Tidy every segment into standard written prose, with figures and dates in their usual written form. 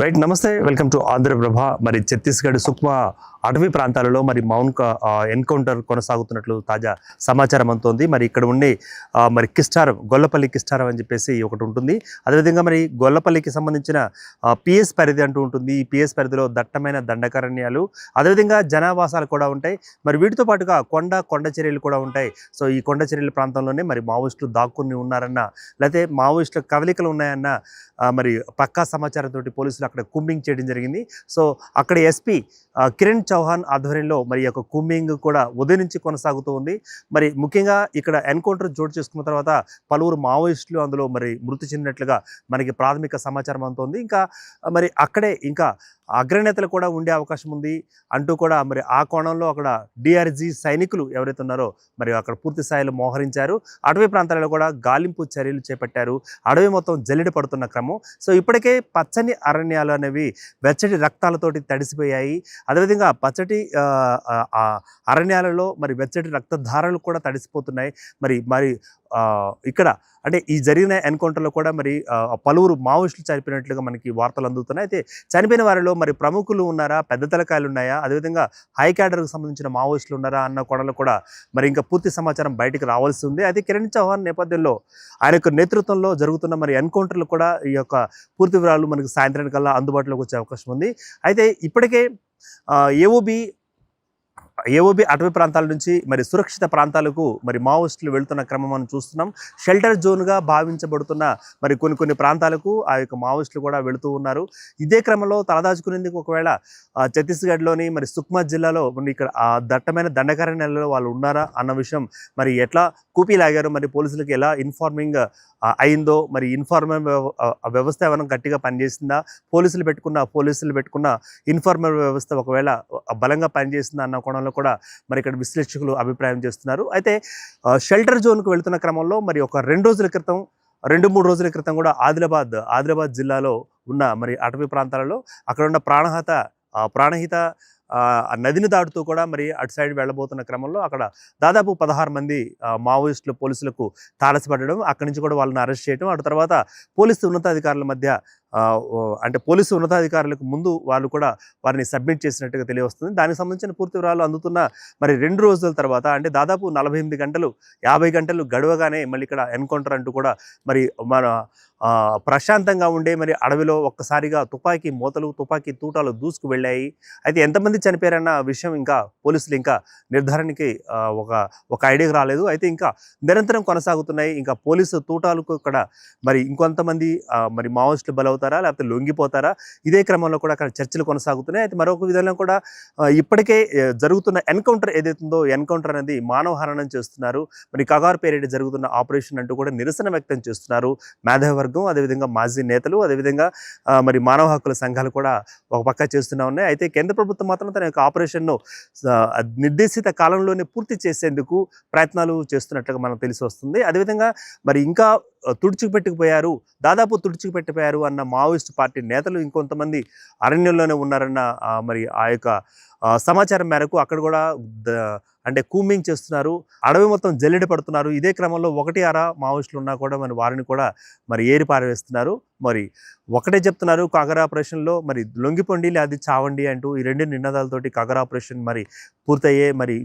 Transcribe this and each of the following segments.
Right, నమస్తే, welcome to Andhraprabha. మరి ఛత్తీస్గఢ్ సుక్మా అటవీ ప్రాంతాలలో మరి మౌన్ ఎన్కౌంటర్ కొనసాగుతున్నట్లు తాజా సమాచారం అందుతోంది. మరి ఇక్కడ ఉండే మరి కిస్టారం, గొల్లపల్లి కిస్టారం అని చెప్పేసి ఒకటి ఉంటుంది. అదేవిధంగా మరి గొల్లపల్లికి సంబంధించిన పిఎస్ పరిధి అంటూ ఉంటుంది. ఈ పిఎస్ పరిధిలో దట్టమైన దండకారణ్యాలు, అదేవిధంగా జనావాసాలు కూడా ఉంటాయి. మరి వీటితో పాటుగా కొండ చర్యలు కూడా ఉంటాయి. సో ఈ కొండ చర్యల ప్రాంతంలోనే మరి మావోయిస్టులు దాక్కుని ఉన్నారన్న, లేకపోతే మావోయిస్టుల కవలికలు ఉన్నాయన్న మరి పక్కా సమాచారంతో పోలీసులు అక్కడ కూంబింగ్ చేయడం జరిగింది. సో అక్కడ ఎస్పీ కిరణ్ చౌహాన్ ఆధ్వర్యంలో మరి యొక్క కూంబింగ్ కూడా ఉదయం నుంచి కొనసాగుతూ ఉంది. మరి ముఖ్యంగా ఇక్కడ ఎన్కౌంటర్ చోటు చేసుకున్న తర్వాత పలువురు మావోయిస్టులు అందులో మరి మృతి చెందినట్లుగా మనకి ప్రాథమిక సమాచారం అందుతోంది. ఇంకా మరి అక్కడే ఇంకా అగ్రనేతలు కూడా ఉండే అవకాశం ఉంది అంటూ కూడా మరి ఆ కోణంలో అక్కడ డిఆర్జీ సైనికులు ఎవరైతే ఉన్నారో మరి అక్కడ పూర్తి స్థాయిలో మోహరించారు. అటవీ ప్రాంతాలలో కూడా గాలింపు చర్యలు చేపట్టారు. అడవి మొత్తం జల్లెడ పడుతున్న క్రమం. సో ఇప్పటికే పచ్చని అరణ్యాలు అనేవి వెచ్చటి రక్తాలతోటి తడిసిపోయాయి. అదేవిధంగా పచ్చటి అరణ్యాలలో మరి వెచ్చటి రక్తధారలు కూడా తడిసిపోతున్నాయి. మరి ఇక్కడ అంటే ఈ జరిగిన ఎన్కౌంటర్లో కూడా మరి పలువురు మావోయిస్టులు చనిపోయినట్లుగా మనకి వార్తలు అందుతున్నాయి. అయితే చనిపోయిన వారిలో మరి ప్రముఖులు ఉన్నారా, పెద్ద తలకాయలు ఉన్నాయా, అదేవిధంగా హై క్యాడర్కి సంబంధించిన మావోయిస్టులు ఉన్నారా అన్న కోణంలో కూడా మరి ఇంకా పూర్తి సమాచారం బయటకు రావాల్సి ఉంది. అయితే కిరణ్ చౌహాన్ నేపథ్యంలో ఆయన యొక్క నేతృత్వంలో జరుగుతున్న మరి ఎన్కౌంటర్లు కూడా ఈ యొక్క పూర్తి వివరాలు మనకి సాయంత్రానికల్లా అందుబాటులోకి వచ్చే అవకాశం ఉంది. అయితే ఇప్పటికే ఏఓబి అటవీ ప్రాంతాల నుంచి మరి సురక్షిత ప్రాంతాలకు మరి మావోయిస్టులు వెళుతున్న క్రమం మనం చూస్తున్నాం. షెల్టర్ జోన్గా భావించబడుతున్న మరి కొన్ని ప్రాంతాలకు ఆ యొక్క మావోయిస్టులు కూడా వెళుతూ ఉన్నారు. ఇదే క్రమంలో తలదాచుకునేందుకు ఒకవేళ ఛత్తీస్గఢ్లోని మరి సుక్మా జిల్లాలో ఇక్కడ ఆ దట్టమైన దండకారణ్యాలలో వాళ్ళు ఉన్నారా అన్న విషయం మరి ఎట్లా కూపీలాగారు, మరి పోలీసులకు ఎలా ఇన్ఫార్మింగ్ అయిందో, మరి ఇన్ఫార్మల్ వ్యవస్థ ఏమైనా గట్టిగా పనిచేసిందా, పోలీసులు పెట్టుకున్న ఇన్ఫార్మల్ వ్యవస్థ ఒకవేళ బలంగా పనిచేసిందా అన్న కోణంలో కూడా మరి ఇక్కడ విశ్లేషకులు అభిప్రాయం చేస్తున్నారు. అయితే షెల్టర్ జోన్కు వెళుతున్న క్రమంలో మరి ఒక 2-3 రోజుల క్రితం కూడా ఆదిలాబాద్ జిల్లాలో ఉన్న మరి అటవీ ప్రాంతాలలో అక్కడ ఉన్న ప్రాణహిత నదిని దాటుతూ కూడా మరి అటు సైడ్ వెళ్ళబోతున్న క్రమంలో అక్కడ దాదాపు 16 మంది మావోయిస్టులు పోలీసులకు తారసపడడం, అక్కడి నుంచి కూడా వాళ్ళని అరెస్ట్ చేయడం, అటు తర్వాత పోలీసు ఉన్నతాధికారుల మధ్య అంటే పోలీసు ఉన్నతాధికారులకు ముందు వాళ్ళు కూడా వారిని సబ్మిట్ చేసినట్టుగా తెలియవస్తుంది. దానికి సంబంధించిన పూర్తి వివరాలు అందుతున్న మరి 2 రోజుల తర్వాత అంటే దాదాపు 48 గంటలు 50 గంటలు గడవగానే మళ్ళీ ఇక్కడ ఎన్కౌంటర్ అంటూ కూడా మరి మన ప్రశాంతంగా ఉండే మరి అడవిలో ఒక్కసారిగా తుపాకీ మూతలు, తుపాకీ తూటాలు దూసుకు వెళ్ళాయి. అయితే ఎంతమంది చనిపోయారన్న విషయం ఇంకా పోలీసులు ఇంకా నిర్ధారణకి ఒక ఐడియాకి రాలేదు. అయితే ఇంకా నిరంతరం కొనసాగుతున్నాయి. ఇంకా పోలీసు తూటాలకు ఇక్కడ మరి ఇంకొంతమంది మరి మావోయిస్టులు బలవుతారా, లేకపోతే లొంగిపోతారా, ఇదే క్రమంలో కూడా అక్కడ చర్చలు కొనసాగుతున్నాయి. అయితే మరొక విధంగా కూడా ఇప్పటికే జరుగుతున్న ఎన్కౌంటర్ ఏదైతుందో ఎన్కౌంటర్ అనేది మానవహరణం చేస్తున్నారు. మరి కగారు పేరిట జరుగుతున్న ఆపరేషన్ అంటూ కూడా నిరసన వ్యక్తం చేస్తున్నారు మేధావర్గం, అదేవిధంగా మాజీ నేతలు, అదేవిధంగా మరి మానవ హక్కుల సంఘాలు కూడా ఒక పక్క చేస్తూనే ఉన్నాయి. అయితే కేంద్ర ప్రభుత్వం మాత్రం తన యొక్క ఆపరేషన్ను నిర్దేశిత కాలంలోనే పూర్తి చేసేందుకు ప్రయత్నాలు చేస్తున్నట్లుగా మనకు తెలిసి వస్తుంది. అదేవిధంగా మరి ఇంకా దాదాపు తుడిచిపెట్టిపోయారు అన్న మావోయిస్ట్ పార్టీ నేతలు ఇంకొంతమంది అరణ్యంలోనే ఉన్నారన్న మరి ఆ యొక్క సమాచారం మేరకు అక్కడ కూడా అంటే కూంబింగ్ చేస్తున్నారు, అడవి మొత్తం జల్లెడ పడుతున్నారు. ఇదే క్రమంలో 1-6 మావోయిస్టులు ఉన్నా కూడా మరి వారిని కూడా మరి ఏరి పారవేస్తున్నారు. మరి ఒకటే చెప్తున్నారు, కాగర్ ఆపరేషన్లో మరి లొంగిపోండి అది చావండి అంటూ ఈ 2 నినాదాలతోటి కాగర్ ఆపరేషన్ మరి పూర్తయ్యే మరి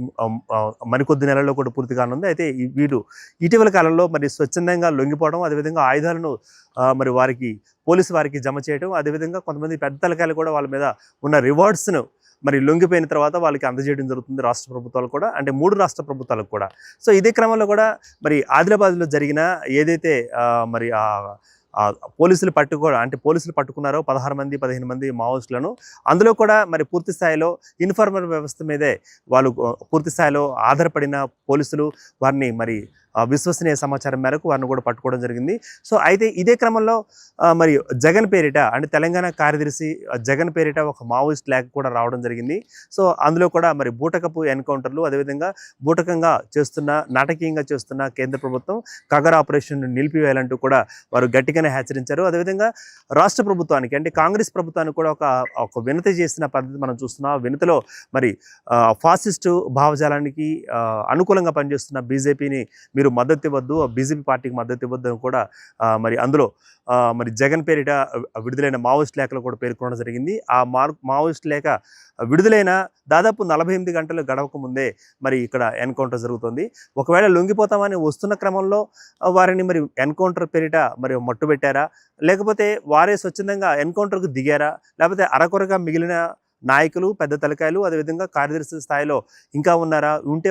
మరికొద్ది నెలల్లో కూడా పూర్తి కానుంది. అయితే వీళ్ళు ఇటీవల కాలంలో మరి స్వచ్ఛందంగా లొంగిపోవడం, అదేవిధంగా ఆయుధాలను మరి పోలీసు వారికి జమ చేయడం, అదేవిధంగా కొంతమంది పెద్ద తలకాయలు కూడా వాళ్ళ మీద ఉన్న రివార్డ్స్ను మరి లొంగిపోయిన తర్వాత వాళ్ళకి అందజేయడం జరుగుతుంది రాష్ట్ర ప్రభుత్వాలు కూడా, అంటే 3 రాష్ట్ర ప్రభుత్వాలకు కూడా. సో ఇదే క్రమంలో కూడా మరి ఆదిలాబాద్లో జరిగిన ఏదైతే మరి పోలీసులు పట్టుకున్నారో 15 మంది మావోయిస్టులను, అందులో కూడా మరి పూర్తి స్థాయిలో ఇన్ఫార్మల్ వ్యవస్థ మీదే వాళ్ళు పూర్తి స్థాయిలో ఆధారపడిన పోలీసులు వారిని మరి విశ్వసనీయ సమాచారం మేరకు వారిని కూడా పట్టుకోవడం జరిగింది. సో అయితే ఇదే క్రమంలో మరి జగన్ పేరిట అంటే తెలంగాణ కార్యదర్శి జగన్ పేరిట ఒక మావోయిస్ట్ ల్యాగ్ కూడా రావడం జరిగింది. సో అందులో కూడా మరి బూటకపు ఎన్కౌంటర్లు, అదేవిధంగా నాటకీయంగా చేస్తున్న కేంద్ర ప్రభుత్వం కగర్ ఆపరేషన్ నిలిపివేయాలంటూ కూడా వారు గట్టిగానే హెచ్చరించారు. అదేవిధంగా రాష్ట్ర ప్రభుత్వానికి అంటే కాంగ్రెస్ ప్రభుత్వానికి కూడా ఒక వినతి చేసిన పద్ధతి మనం చూస్తున్నాం. ఆ వినతిలో మరి ఫాసిస్టు భావజాలానికి అనుకూలంగా పనిచేస్తున్న బీజేపీని మీరు మీరు మద్దతు ఇవ్వద్దు, బీజేపీ పార్టీకి మద్దతు ఇవ్వద్దు అని కూడా మరి అందులో మరి జగన్ పేరిట విడుదలైన మావోయిస్ట్ లేఖలు కూడా పేర్కొనడం జరిగింది. ఆ మావోయిస్ట్ లేఖ విడుదలైన దాదాపు 48 గంటలు గడవక ముందే మరి ఇక్కడ ఎన్కౌంటర్ జరుగుతుంది. ఒకవేళ లొంగిపోతామని వస్తున్న క్రమంలో వారిని మరి ఎన్కౌంటర్ పేరిట మరి మట్టుబెట్టారా, లేకపోతే వారే స్వచ్ఛందంగా ఎన్కౌంటర్కు దిగారా, లేకపోతే అరకొరగా మిగిలిన నాయకులు, పెద్ద తలకాయలు, అదేవిధంగా కార్యదర్శి స్థాయిలో ఇంకా ఉన్నారా, ఉంటే